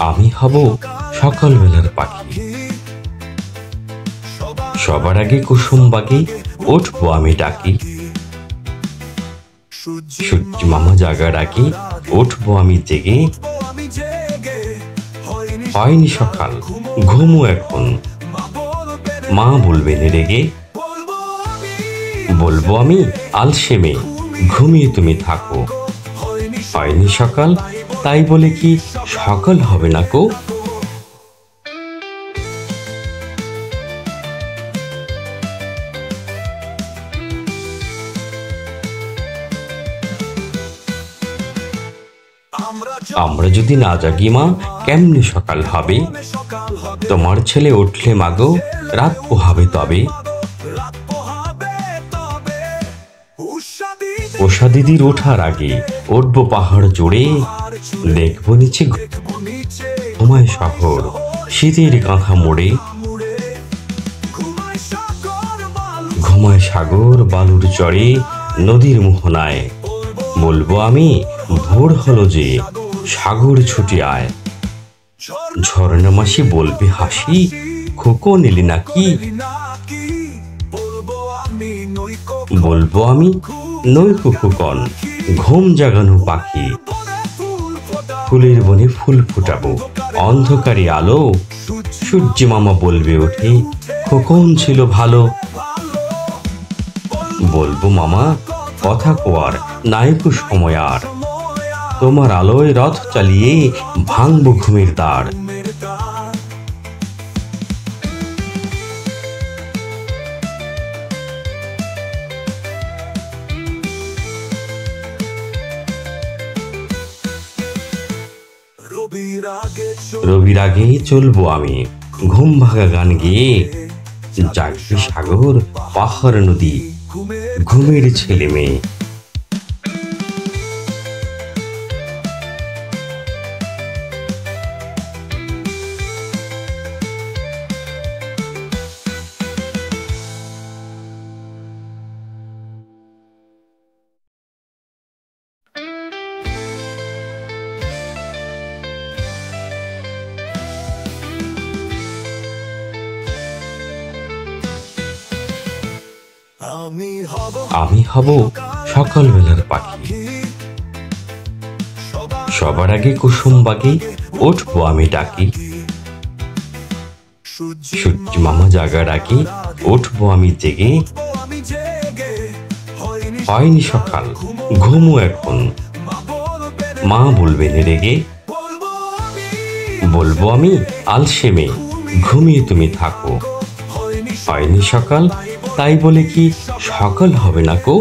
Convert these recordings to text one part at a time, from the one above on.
আমি হব সকালবেলার পাখি, সবার আগে কুসুম বাগে উঠবো আমি ডাকি। সূর্য মামা জাগার আগে উঠবো আমি জেগে। হয়নি সকাল, ঘুমো এখন, মা বলবেন রেগে। বলবো আমি আলসেমে, ঘুমিয়ে তুমি থাকো। হয়নি সকাল, তাই বলে কি সকাল হবে না কো? আমরা যদি না জাগি মা, কেমনে সকাল হবে? তোমার ছেলে উঠলে মাগো, রাত পোহাবে তবে। উষা দিদির ওঠার আগে উঠবো পাহাড় জুড়ে। দেখবো নিচে ঘুমায় শহর, শীতের কাঁথা মোড়ে। ঘুমায় সাগর বালুর চড়ে, নদীর মোহনায়। বলবো আমি ভোর হলো যে, সাগর ছুটে আয়। ঝর্ণা মাসি বলবে হাসি, খোকো নিলি নাকি? বলবো আমি নৈকো খোকন, ঘুম জাগানো পাখি। ফুলের বনে ফুল ফোটাবো, অন্ধকারে আলো। সূর্য মামা বলবে ওঠে, খোকন ছিল ভালো। বলবো মামা কথা কোয়ার নাইকো সময় আর। তোমার আলোয় রথ চালিয়ে ভাঙবো ঘুমের দ্বার। রবির আগে চলবো আমি, ঘুম ভাঙা গান গেয়ে। জাগবে সাগর পাহাড় নদী, ঘুমের ছেলে মেয়ে। আমি হব সকালবেলার পাখি, সবার আগে কুসুম বাগে উঠবো আমি ডাকি। সূর্য মামা জাগার আগে উঠবো আমি জেগে। হয়নি সকাল, ঘুমো এখন, মা বলবেন রেগে। বলবো আমি আলসেমে, ঘুমিয়ে তুমি থাকো। হয়নি সকাল, তাই বলে কি সকাল হবে না কো?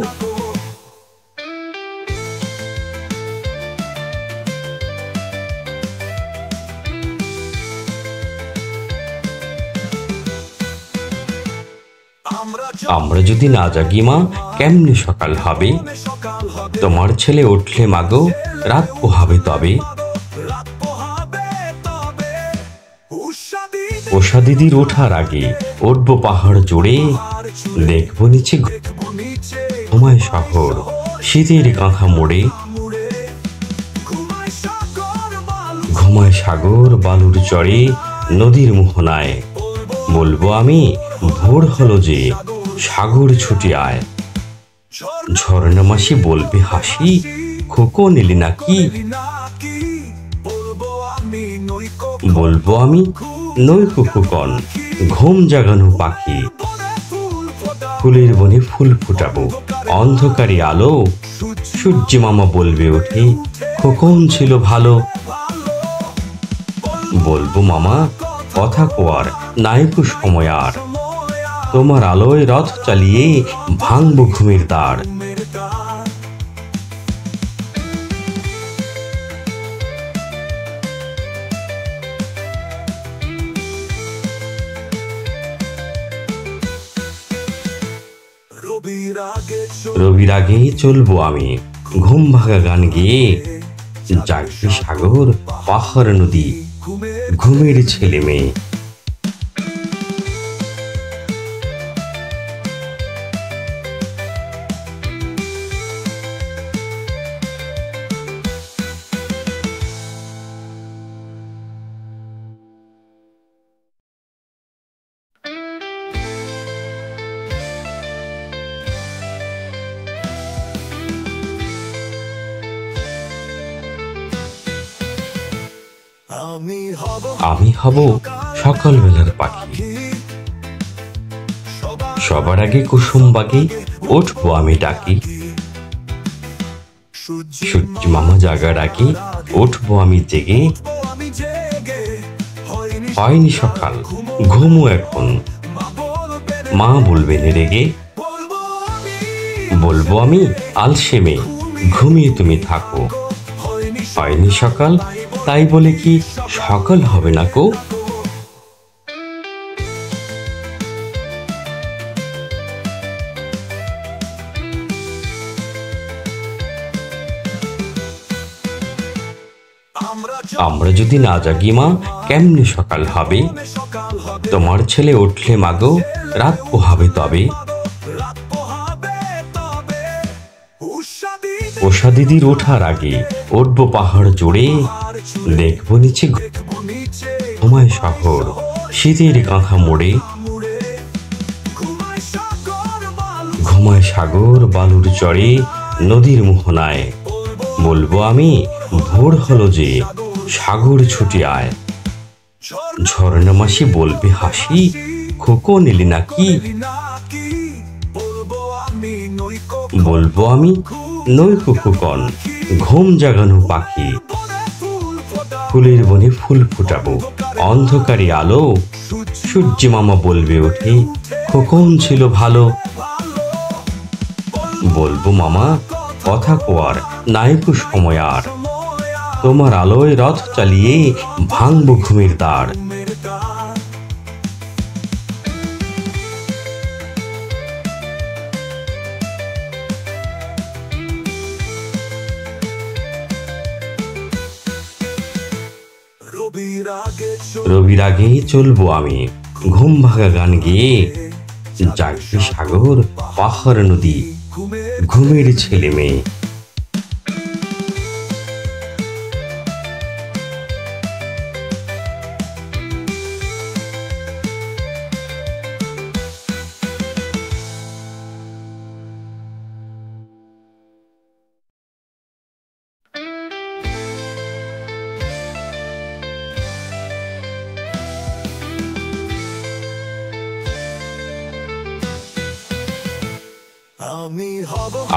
আমরা যদি না জাগি মা, কেমনে সকাল হবে? তোমার ছেলে উঠলে মাগো, রাত পোহাবে তবে। উষা দিদির ওঠার আগে উঠবো পাহাড় জুড়ে। দেখবো নিচে ঘুমায় শহর, শীতের কাঁথা মোড়ে। ঘুমায় সাগর বালুর চড়ে, নদীর মোহনায়। বলবো আমি ভোর হলো যে, সাগর ছুটে আয়। ঝর্ণা মাসি বলবে হাসি, খোকো নিলি নাকি? বলবো আমি নৈকো খোকন, ঘুম জাগানো পাখি। ফুলের বনে ফুল ফোটাবো, অন্ধকারে আলো। সূর্য মামা বলবে ওঠে, খোকন ছিল ভালো। বলবো মামা কথা কোয়ার নাইকো সময় আর। তোমার আলোয় রথ চালিয়ে ভাঙবো ঘুমের দ্বার। রবির আগে চলবো আমি, ঘুম ভাঙা গান গেয়ে। জাগবে সাগর পাহাড় নদী, ঘুমের ছেলে মেয়ে। আমি হব সকালবেলার পাখি, সবার আগে কুসুম বাগে উঠবো আমি ডাকি। সূর্য মামা জাগার আগে উঠবো আমি জেগে। হয়নি সকাল, ঘুমো এখন, মা বলবেন রেগে। বলবো আমি আলসেমে, ঘুমিয়ে তুমি থাকো। হয়নি সকাল, তাই বলে কি সকাল হবে না কো? আমরা যদি না জাগি মা, কেমনে সকাল হবে? তোমার ছেলে উঠলে মাগো, রাত পোহাবে তবে। উষা দিদির ওঠার আগে উঠবো পাহাড় জুড়ে। দেখবো নিচে ঘুমায় শহর, শীতের কাঁথা মোড়ে। ঘুমায় সাগর বালুর চড়ে, নদীর মোহনায়। বলবো আমি ভোর হলো যে, সাগর ছুটে আয়। ঝর্ণা মাসি বলবে হাসি, খোকন এলি নাকি? বলবো আমি নৈকো খোকন, ঘুম জাগানো পাখি। ফুলের বনে ফুল ফোটাবো, অন্ধকারে আলো। সূর্য মামা বলবে ওঠে, খোকন ছিল ভালো। বলবো মামা কথা কোয়ার নাইকো সময় আর। তোমার আলোয় রথ চালিয়ে ভাঙবো ঘুমের দ্বার। রবির আগে চলবো আমি, ঘুম ভাঙা গান গেয়ে। জাগবে সাগর পাহাড় নদী, ঘুমের ছেলে মেয়ে।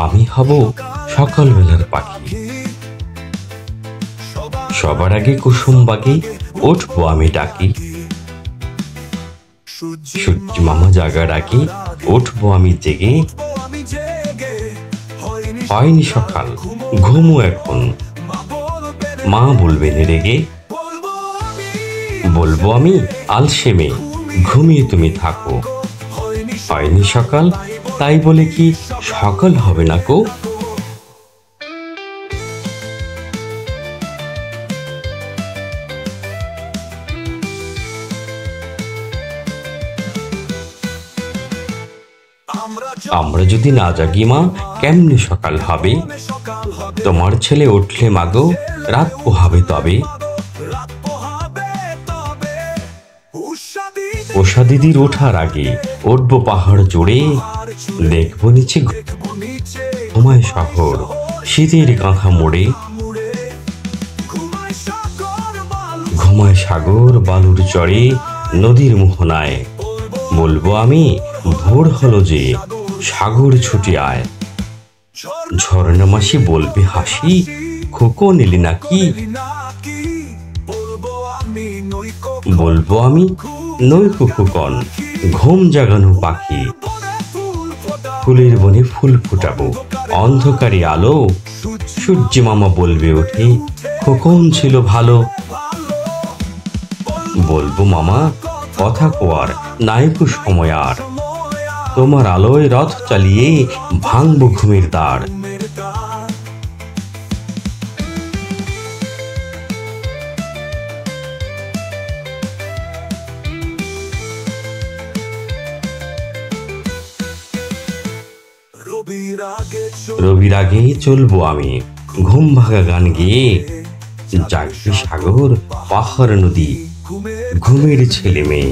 আমি হব সকালবেলার পাখি, সবার আগে কুসুম বাগে উঠবো আমি ডাকি। সূর্য মামা জাগার আগে উঠবো আমি জেগে। হয়নি সকাল, ঘুমো এখন, মা বলবেন রেগে। বলবো আমি আলসেমে, ঘুমিয়ে তুমি থাকো। হয়নি সকাল, তাই বলে কি সকাল হবে না কো? আমরা যদি না জাগি মা, কেমনে সকাল হবে? তোমার ছেলে উঠলে মাগো, রাত পোহাবে তবে। উষা দিদির ওঠার আগে উঠবো পাহাড় জুড়ে। দেখবো নিচে ঘুমায় শহর, শীতের কাঁথা মোড়ে। ঘুমায় সাগর বালুর চড়ে, নদীর মোহনায়। বলবো আমি ভোর হলো যে, সাগর ছুটে আয়। ঝর্ণা মাসি বলবে হাসি, খোকন এলি নাকি? বলবো আমি নৈকো খোকন, ঘুম জাগানো পাখি। ফুলের বনে ফুল ফোটাবো, অন্ধকারে আলো। সূর্য মামা বলবে ওঠে, খোকন ছিল ভালো। বলবো মামা কথা কোয়ার নাইকো সময় আর। তোমার আলোয় রথ চালিয়ে ভাঙবো ঘুমের দ্বার। রবির আগে চলবো আমি, ঘুম ভাঙা গান গেয়ে। জাগবে সাগর পাহাড় নদী, ঘুমের ছেলে মেয়ে।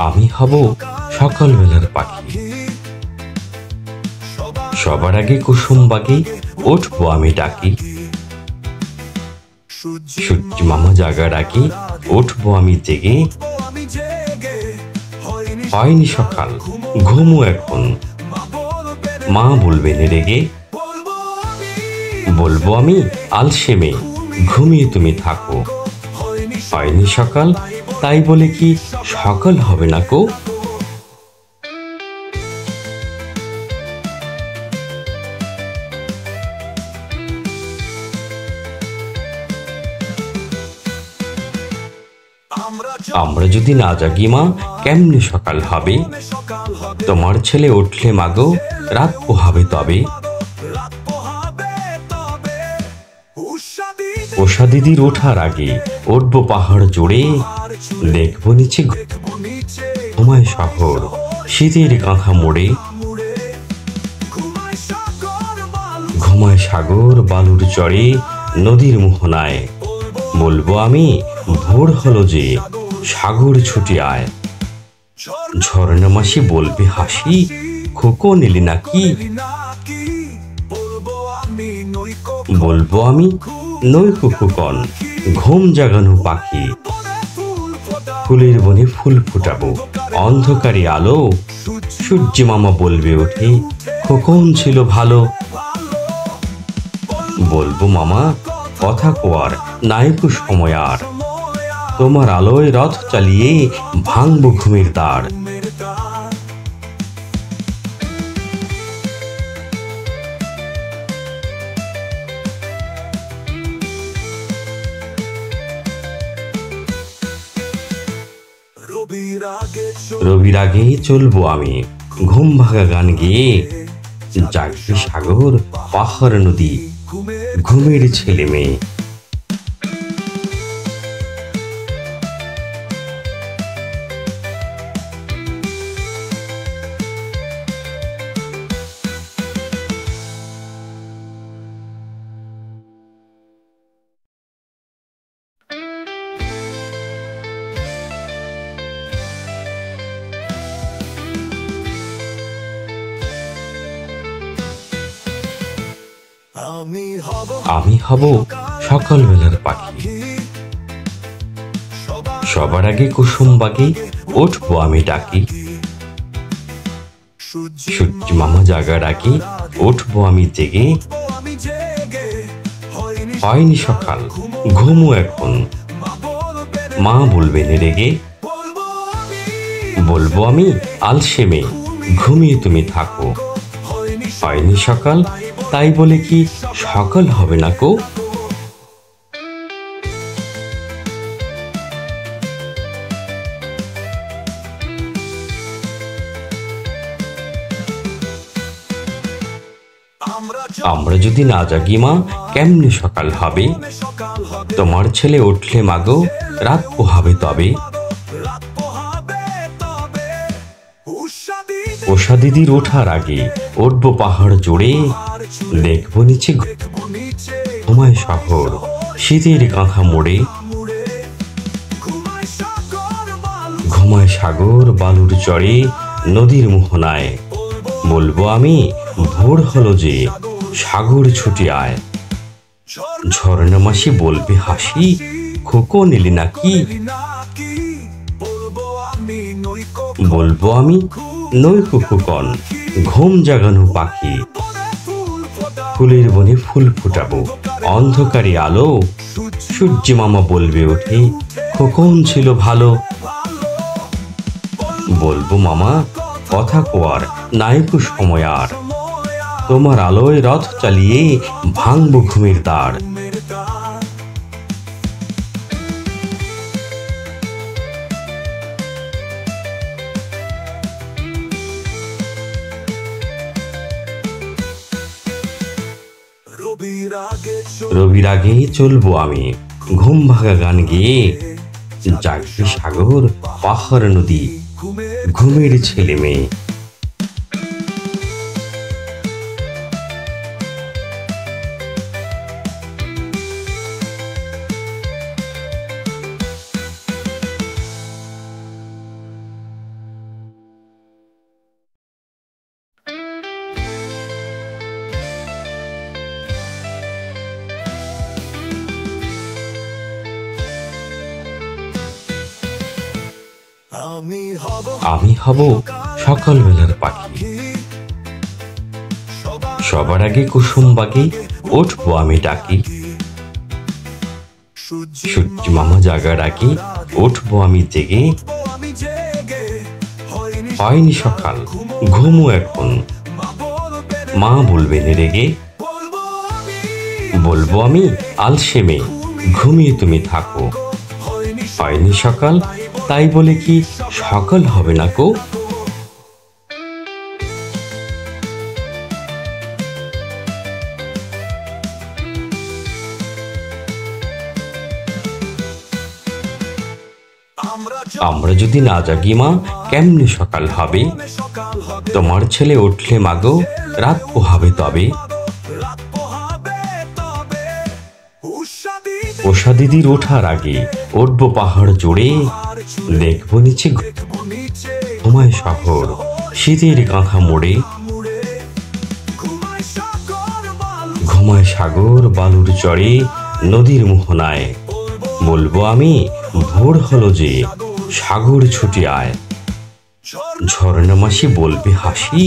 আমি হব সকালবেলার পাখি, সবার আগে কুসুম বাগে উঠবো আমি ডাকি। সূর্য মামা জাগার আগে উঠবো আমি জেগে। হয়নি সকাল, ঘুমো এখন, মা বলবেন রেগে। বলবো আমি আলসে মেয়ে, ঘুমিয়ে তুমি থাকো। হয়নি সকাল, তাই বলে কি সকাল হবে না কো? আমরা যদি না জাগি মা, কেমনে সকাল হবে? তোমার ছেলে উঠলে মাগো, রাত পোহাবে তবে। উষা দিদির ওঠার আগে উঠবো পাহাড় জুড়ে। দেখবো নিচে ঘুমায় শহর, শীতের কাঁথা মোড়ে। ঘুমায় সাগর বালুর চড়ে, নদীর মোহনায়। বলবো আমি ভোর হলো যে, সাগর ছুটে আয়। ঝর্ণা মাসি বলবে হাসি, খোকন এলি নাকি? বলবো আমি নইকো খোকন, ঘুম জাগানো পাখি। ফুলের বনে ফুল ফোটাবো, অন্ধকারে আলো। সূর্য মামা বলবে ওঠে, খোকন ছিল ভালো। বলবো মামা কথা কোয়ার নাইকো সময় আর। তোমার আলোয় রথ চালিয়ে ভাঙবো ঘুমের দ্বার। রবির আগে চলবো আমি, ঘুম ভাঙা গান গেয়ে। জাগবে সাগর পাহাড় নদী, ঘুমের ছেলে মেয়ে। আমি হব সকালবেলার পাখি, সবার আগে কুসুম বাগে উঠবো আমি ডাকি। সূর্য মামা জাগার আগে উঠবো আমি জেগে। হয়নি সকাল, ঘুমো এখন, মা বলবেন রেগে। বলবো আমি আলসে মেয়ে, ঘুমিয়ে তুমি থাকো। হয়নি সকাল, তাই বলে কি সকাল হবে না কো? আমরা যদি না জাগি মা, কেমনে সকাল হবে? তোমার ছেলে উঠলে মাগো, রাত পোহাবে তবে। উষা দিদির ওঠার আগে উঠবো পাহাড় জুড়ে। দেখবো নিচে ঘুমায় শহর, শীতের কাঁথা মোড়ে। ঘুমায় সাগর বালুর চড়ে, নদীর মোহনায়। বলবো আমি ভোর হলো যে, সাগর ছুটে আয়। ঝর্ণা মাসি বলবে হাসি, খোকন এলি নাকি? বলবো আমি নইকো খোকন, ঘুম জাগানো পাখি। ফুলের বনে ফুল ফোটাবো, অন্ধকারে আলো। সূর্য মামা বলবে ওঠে, খোকন ছিল ভালো। বলবো মামা কথা কোয়ার নাইকো সময় আর। তোমার আলোয় রথ চালিয়ে ভাঙবো ঘুমের দ্বার। রবির আগে চলবো আমি, ঘুম ভাঙা গান গেয়ে। জাগবে সাগর পাহাড় নদী, ঘুমের ছেলে মেয়ে। আমি হব সকালবেলার পাখি। সবার আগে কুসুম বাগে উঠবো আমি ডাকি। সূর্য মামা জাগার আগে উঠবো আমি জেগে। হয়নি সকাল, ঘুমো এখন, মা বলবেন রেগে। বলবো আমি আলসে মেয়ে, ঘুমিয়ে তুমি থাকো। হয়নি সকাল, তাই বলে কি সকাল হবে না কো? আমরা যদি না জাগি মা, কেমনে সকাল হবে? তোমার ছেলে উঠলে মাগো, রাত পোহাবে তবে। উষা দিদির ওঠার আগে উঠবো পাহাড় জুড়ে। দেখবো নিচে ঘুমায় শহর, শীতের কাঁথা মোড়ে। ঘুমায় সাগর বালুর চরে, নদীর মোহনায়। বলবো আমি ভোর হলো যে, সাগর ছুটে আয়। ঝর্ণা মাসি বলবে হাসি,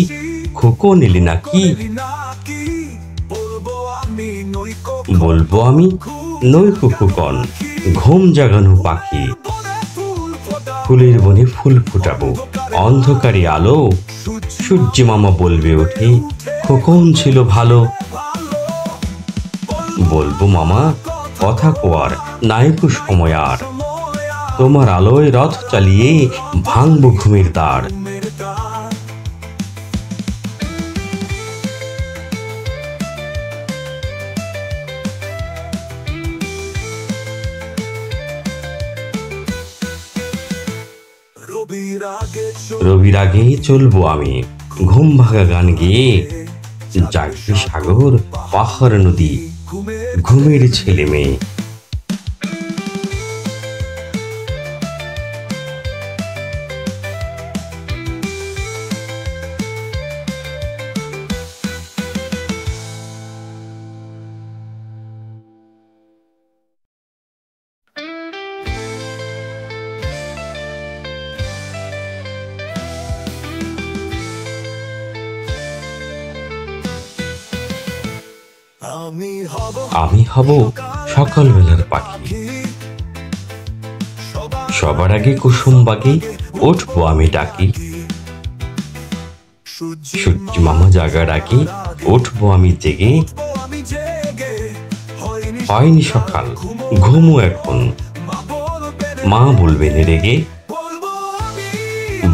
খোকন এলি নাকি? বলবো আমি নৈকো খোকন, ঘুম জাগানো পাখি। ফুলের বনে ফুল ফুটাবো, অন্ধকারে আলো। সূর্য মামা বলবে ওঠে, খোকন ছিল ভালো। বলবো মামা কথা কোয়ার নাইকো সময় আর। তোমার আলোয় রথ চালিয়ে ভাঙবো ঘুমের দ্বার। রবির আগে চলবো আমি, ঘুম ভাঙা গান গেয়ে। জাগবে সাগর পাহাড় নদী, ঘুমের ছেলে মেয়ে। আমি হব সকালবেলার পাখি। সবার আগে কুসুম বাগে উঠবো আমি ডাকি। সূর্য মামা জাগার আগে উঠবো আমি জেগে। হয়নি সকাল, ঘুমো এখন, মা বলবেন রেগে।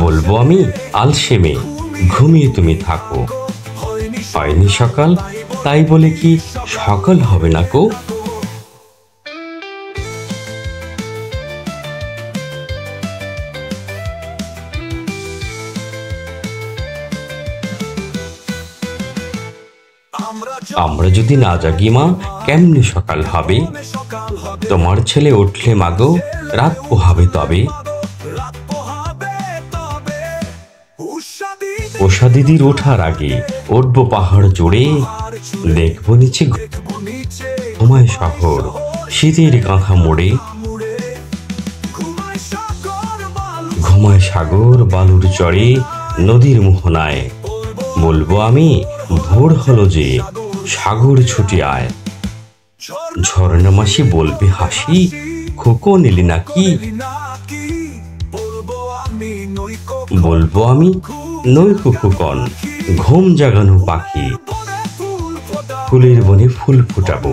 বলবো আমি আলসে মেয়ে, ঘুমিয়ে তুমি থাকো। হয়নি সকাল, তাই বলে কি সকাল হবে না কো? আমরা যদি না জাগি মা, কেমনে সকাল হবে? তোমার ছেলে উঠলে মাগো, রাত পোহাবে তবে। উষা দিদির ওঠার আগে উঠবো পাহাড় জুড়ে। দেখবো নিচে ঘুমায় শহর, শীতের কাঁথা মোড়ে। ঘুমায় সাগর বালুর চরে, নদীর মোহনায়। বলবো আমি ভোর হলো যে, সাগর ছুটে আয়। ঝর্ণা মাসি বলবে হাসি, খোকন এলি নাকি? বলবো আমি নৈকো খোকন, ঘুম জাগানো পাখি। ফুলের বনে ফুল ফুটাবো,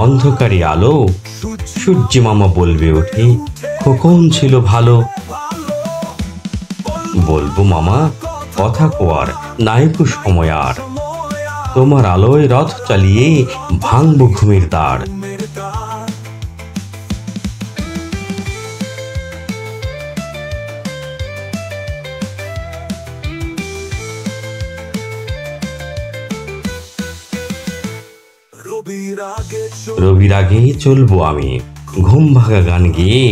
অন্ধকারে আলো। সূর্য মামা বলবে ওঠে, খোকন ছিল ভালো। বলবো মামা কথা কোয়ার নাইকো সময় আর। তোমার আলোয় রথ চালিয়ে ভাঙবো ঘুমের দ্বার। রবির আগে চলবো আমি, ঘুম ভাঙা গান গেয়ে।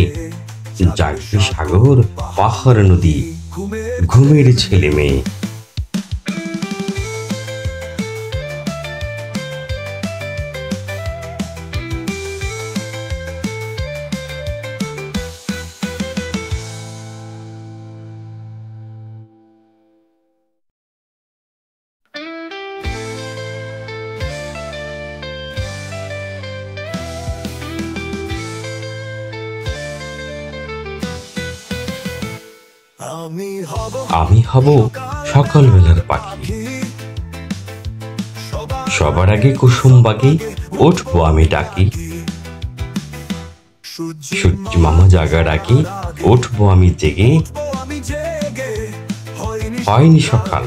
জাগবে সাগর পাহাড় নদী, ঘুমের ছেলে মেয়ে। আমি হব সকালবেলার পাখি। সবার আগে কুসুম বাগে উঠবো আমি ডাকি। সূর্য মামা জাগার আগে উঠবো আমি জেগে। হয়নি সকাল,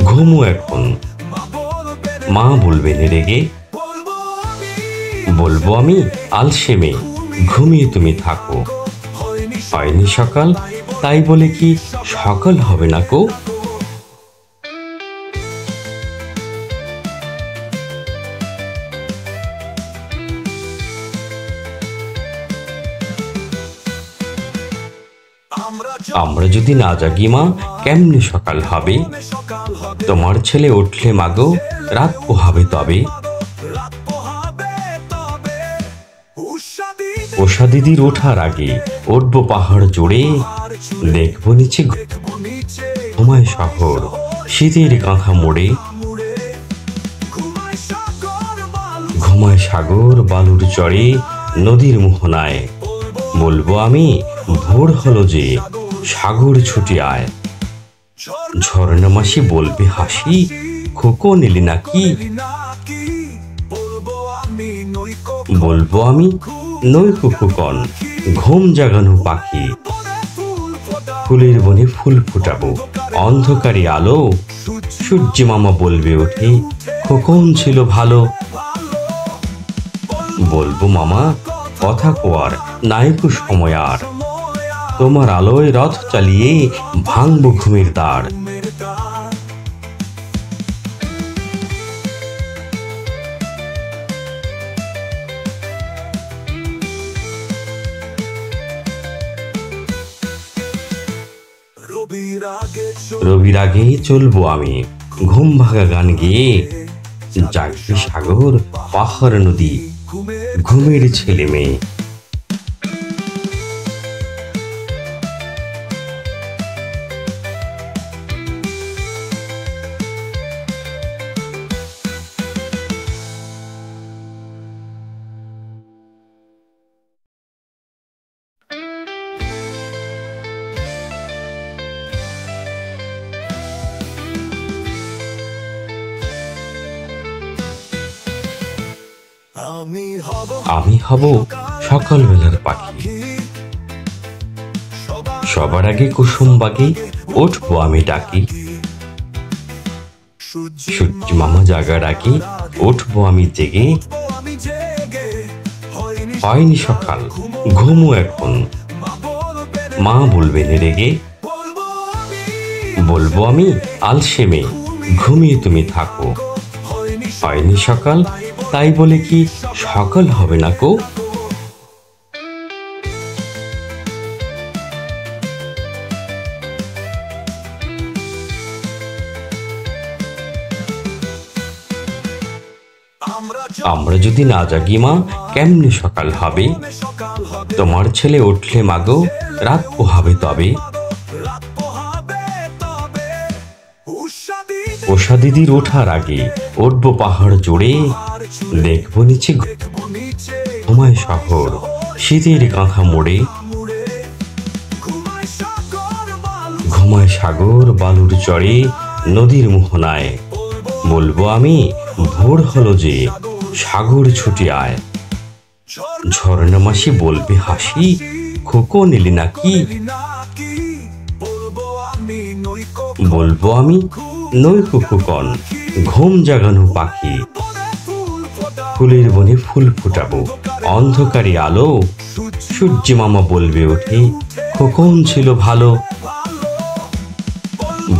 ঘুমো এখন, মা বলবেন রেগে। বলবো আমি আলসেমে, ঘুমিয়ে তুমি থাকো। হয়নি সকাল, তাই বলে কি সকাল হবে না কো? আমরা যদি না জাগি মা, কেমনে সকাল হবে? তোমার ছেলে উঠলে মাগো, রাত পোহাবে তবে। উষা দিদির ওঠার আগে উঠবো পাহাড় জুড়ে। দেখবো নিচে ঘুমায় শহর, শীতের কাঁথা মোড়ে। ঘুমায় সাগর বালুর চড়ে, নদীর মোহনায়। বলবো আমি ভোর হলো যে, সাগর ছুটে আয়। ঝর্ণা মাসি বলবে হাসি, খোকন এলি নাকি? বলবো আমি নৈকো খোকন, ঘুম জাগানো পাখি। ফুলের বনে ফুল ফুটাবো, অন্ধকারে আলো। সূর্য মামা বলবে ওঠে, খোকন ছিল ভালো। বলবো মামা কথা কোয়ার নাইকো সময় আর। তোমার আলোয় রথ চালিয়ে ভাঙবো ঘুমের দ্বার। রবির আগে চলবো আমি, ঘুম ভাঙা গান গেয়ে। জাগবে সাগর পাহাড় নদী, ঘুমের ছেলে মেয়ে। আমি হব সকালবেলার পাখি। সবার আগে কুসুম বাগে উঠবো আমি ডাকি। সূর্য মামা জাগার আগে উঠবো আমি জেগে। হয়নি সকাল, ঘুমো এখন, মা বলবেন রেগে। বলবো আমি আলসেমে, ঘুমিয়ে তুমি থাকো। হয়নি সকাল, তাই বলে কি সকাল হবে না কো? আমরা যদি না জাগি মা, কেমনে সকাল হবে? তোমার ছেলে উঠলে মাগো, রাত পোহাবে তবে। উষা দিদির ওঠার আগে উঠবো পাহাড় জুড়ে। দেখবো নিচে ঘুমায় শহর, শীতের কাঁথা মোড়ে। ঘুমায় সাগর বালুর চড়ে, নদীর মোহনায়। বলবো আমি ভোর হলো যে, সাগর ছুটে আয়। ঝর্ণা মাসি বলবে হাসি, খোকন এলি নাকি? বলবো আমি নৈকো খোকন, ঘুম জাগানো পাখি। ফুলের বনে ফুল ফুটাবো, অন্ধকারে আলো। সূর্য মামা বলবে ওঠে, খোকন ছিল ভালো।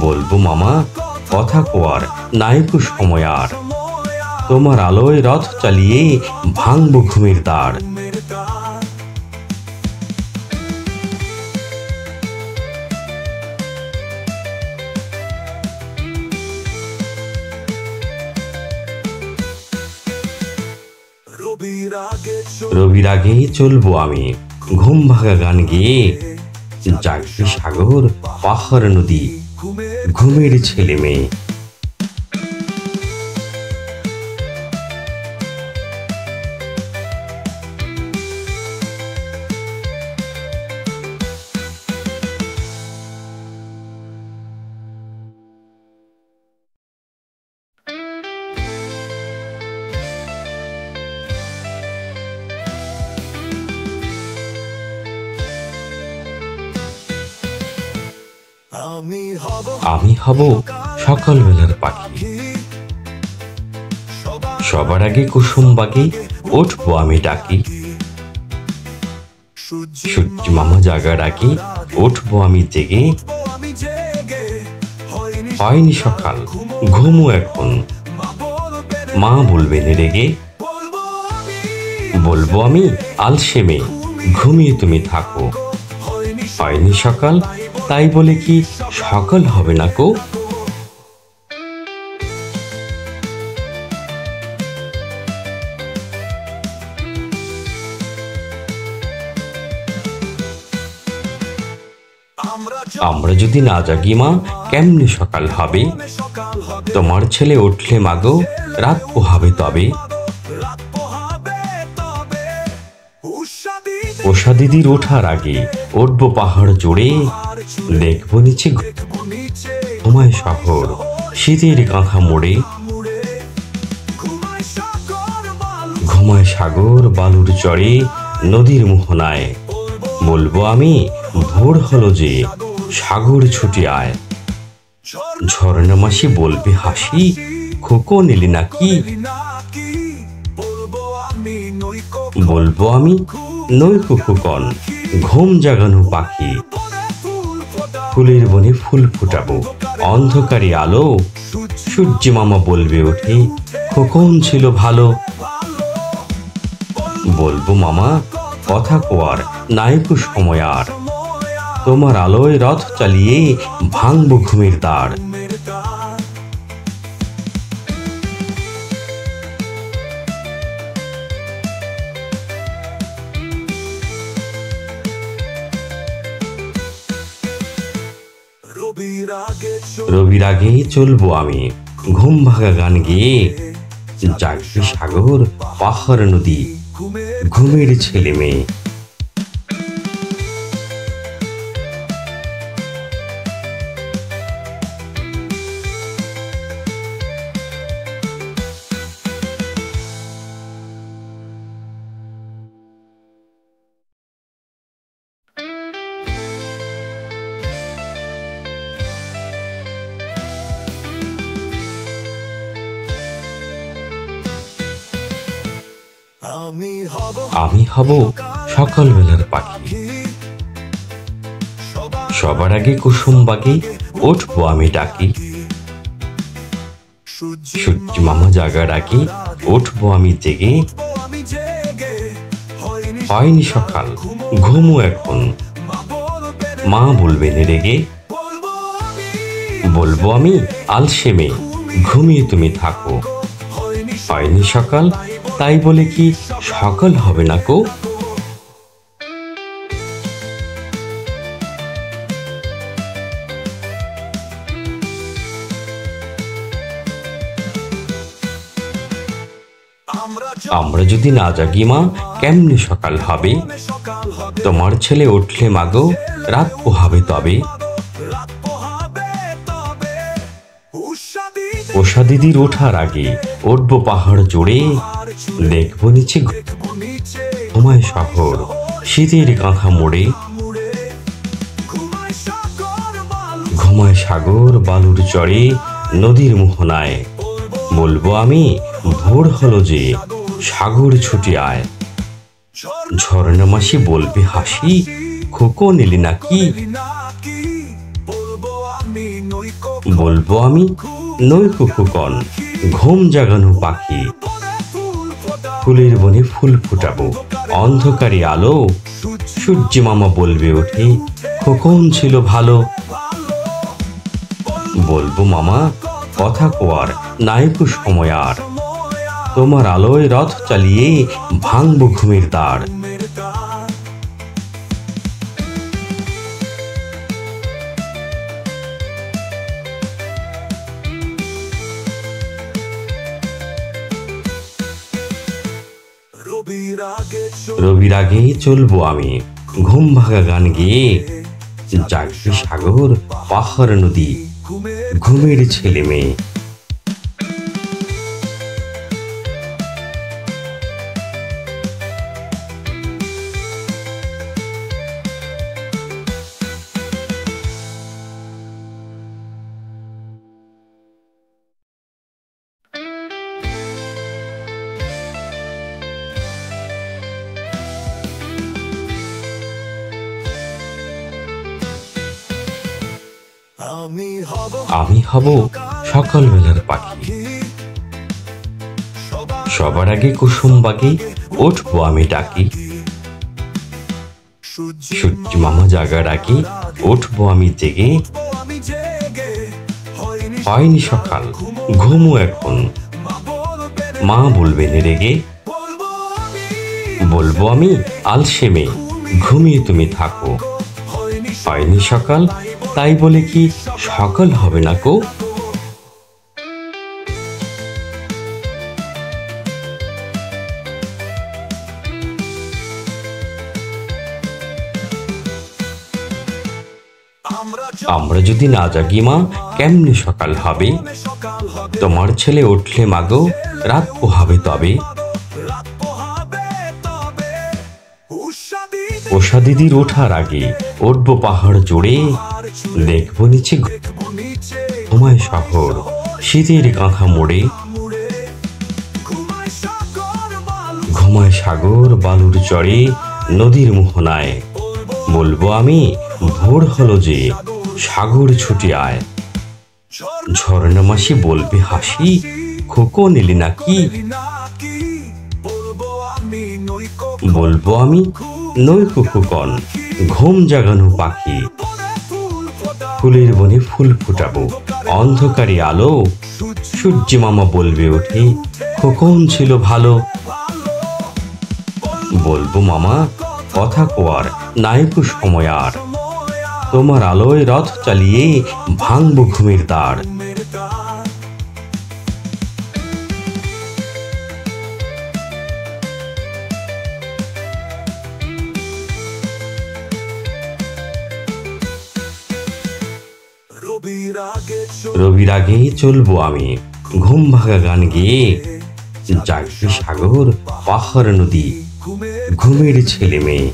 বলবো মামা কথা কোয়ার নাইকো সময় আর। তোমার আলোয় রথ চালিয়ে ভাঙবো ঘুমের দ্বার। রবির আগে চলবো আমি, ঘুম ভাঙা গান গেয়ে। জাগবে সাগর পাহাড় নদী, ঘুমের ছেলে মেয়ে। আমি হব সকালবেলার পাখি, সবার আগে কুসুম বাগে উঠবো আমি ডাকি। সূর্য মামা জাগার আগে উঠবো আমি জেগে। হয়নি সকাল, ঘুমো এখন, মা বলবেন রেগে। বলবো আমি আলসেমে, ঘুমিয়ে তুমি থাকো। হয়নি সকাল, তাই বলে কি সকাল হবে না কো? আমরা যদি না জাগি মা, কেমনে সকাল হবে? তোমার ছেলে উঠলে মাগো, রাত পোহাবে তবে। উষা দিদির ওঠার আগে উঠবো পাহাড় জুড়ে। দেখবো নিচে ঘুমায় শহর, শীতের কাঁথা মোড়ে। ঘুমায় সাগর বালুর চড়ে, নদীর মোহনায়। বলবো আমি ভোর হলো যে, সাগর ছুটে আয়। ঝর্ণা মাসি বলবে হাসি, খোকন এলি নাকি? বলবো আমি নইকো খোকন, ঘুম জাগানো পাখি। ফুলের বনে ফুল ফোটাবো, অন্ধকারে আলো। সূর্য মামা বলবে ওঠে, খোকন ছিল ভালো। বলবো মামা কথা কোয়ার নাইকো সময় আর। তোমার আলোয় রথ চালিয়ে ভাঙবো ঘুমের দ্বার। রবির আগে চলবো আমি, ঘুম ভাঙা গান গেয়ে। জাগবে সাগর পাহাড় নদী, ঘুমের ছেলে মেয়ে। আমি হব সকালবেলার পাখি, সবার আগে কুসুম বাগে উঠবো আমি ডাকি। সূর্য মামা জাগার আগে উঠবো আমি জেগে। হয়নি সকাল, ঘুমো এখন, মা বলবেন রেগে। বলবো আমি আলসেমে, ঘুমিয়ে তুমি থাকো। হয়নি সকাল, তাই বলে কি সকাল হবে না কো? আমরা যদি না জাগি মা, কেমনে সকাল হবে? তোমার ছেলে উঠলে মাগো, রাত পোহাবে তবে। উষা দিদির ওঠার আগে উঠবো পাহাড় জুড়ে। দেখবো নিচে ঘুমায় শহর, শীতের কাঁথা মোড়ে। ঘুমায় সাগর বালুর চড়ে, নদীর মোহনায়। বলবো আমি ভোর হলো যে, সাগর ছুটে আয়। ঝর্ণা মাসি বলবে হাসি, খোকন এলি নাকি? বলবো আমি নইকো খোকন, ঘুম জাগানো পাখি। ফুলের বনে ফুল ফোটাবো, অন্ধকারে আলো। সূর্য মামা বলবে ওঠে, খোকন ছিল ভালো। বলবো মামা কথা কোয়ার নাইকো সময় আর। তোমার আলোয় রথ চালিয়ে ভাঙবো ঘুমের দ্বার। রবির আগে চলবো আমি, ঘুম ভাঙা গান গেয়ে। জাগবে সাগর পাহাড় নদী, ঘুমের ছেলে মেয়ে। আমি হব সকালবেলার পাখি। সবার আগে কুসুম বাগে উঠবো আমি ডাকি। সূর্য মামা জাগার আগে উঠবো আমি জেগে। হয়নি সকাল, ঘুমো এখন, মা বলবেন রেগে। বলবো আমি আলসে মেয়ে, ঘুমিয়ে তুমি থাকো। হয়নি সকাল, তাই বলে কি সকাল হবে না কো? আমরা যদি না জাগি মা, কেমনে সকাল হবে? তোমার ছেলে উঠলে মাগো, রাত পোহাবে তবে। উষা দিদির ওঠার আগে উঠবো পাহাড় জুড়ে। দেখবো নিচে ঘুমায় শহর, শীতের কাঁথা মোড়ে। ঘুমায় সাগর বালুর চরে, নদীর মোহনায়। বলবো আমি ভোর হলো যে, সাগর ছুটে আয়। ঝর্ণা মাসি বলবে হাসি, খোকন এলি নাকি? বলবো আমি নৈকো খোকন, ঘুম জাগানো পাখি। ফুলের বনে ফুল ফুটাবো, অন্ধকারে আলো। সূর্য মামা বলবে ওঠে, খোকন ছিল ভালো। বলবো মামা কথা কোয়ার নাইকো সময় আর। তোমার আলোয় রথ চালিয়ে ভাঙবো ঘুমের দ্বার। রবির আগে চলবো আমি, ঘুম ভাঙা গান গেয়ে। জাগবে সাগর পাহাড় নদী, ঘুমের ছেলে মেয়ে।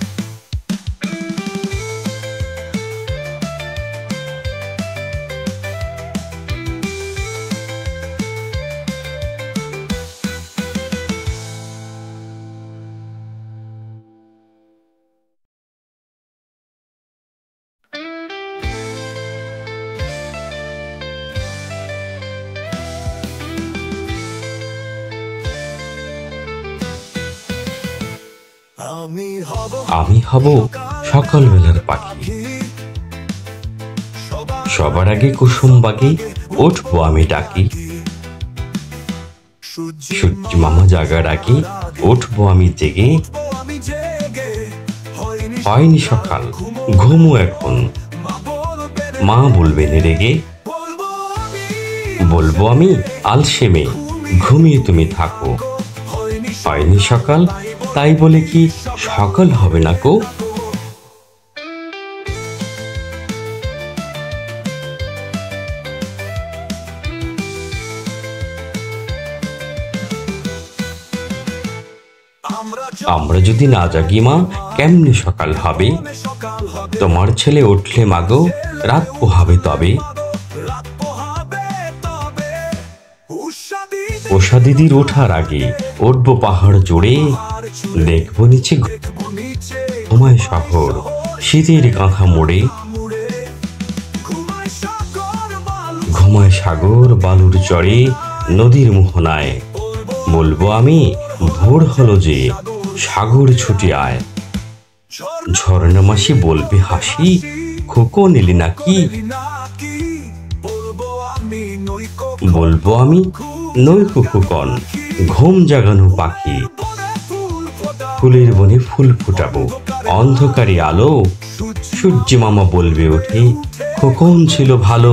আমি হব সকালবেলার পাখি। সবার আগে কুসুম বাগে উঠবো আমি ডাকি। সূর্য মামা জাগার আগে উঠবো আমি জেগে। হয়নি সকাল, ঘুমো এখন, মা বলবেন রেগে। বলবো আমি আলসে মেয়ে, ঘুমিয়ে তুমি থাকো। হয়নি সকাল, তাই বলে কি সকাল হবে না কো? আমরা যদি না জাগি মা, কেমনে সকাল হবে? তোমার ছেলে উঠলে মাগো, রাত পোহাবে তবে। উষা দিদির ওঠার আগে উঠবো পাহাড় জুড়ে। দেখবো নিচে ঘুমায় শহর, শীতের কাঁথা মোড়ে। ঘুমায় সাগর বালুর চরে, নদীর মোহনায়। বলবো আমি ভোর হলো যে, সাগর ছুটে আয়। ঝর্ণা মাসি বলবে হাসি, খোকন এলি নাকি? বলবো আমি নৈকো খোকন, ঘুম জাগানো পাখি। ফুলের বনে ফুল ফুটাবো, অন্ধকারে আলো। সূর্য মামা বলবে ওঠে, খোকন ছিল ভালো।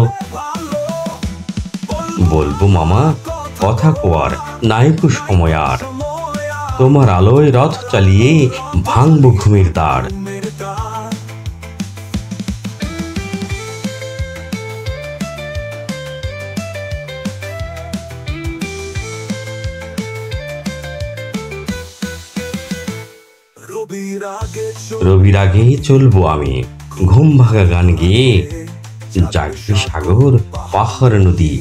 বলবো মামা কথা কোয়ার নাইকো সময় আর। তোমার আলোয় রথ চালিয়ে ভাঙবো ঘুমের দ্বার। রবির আগে চলবো আমি, ঘুম ভাঙা গান গেয়ে। জাগবে সাগর পাহাড় নদী,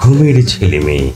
ঘুমের ছেলে মেয়ে।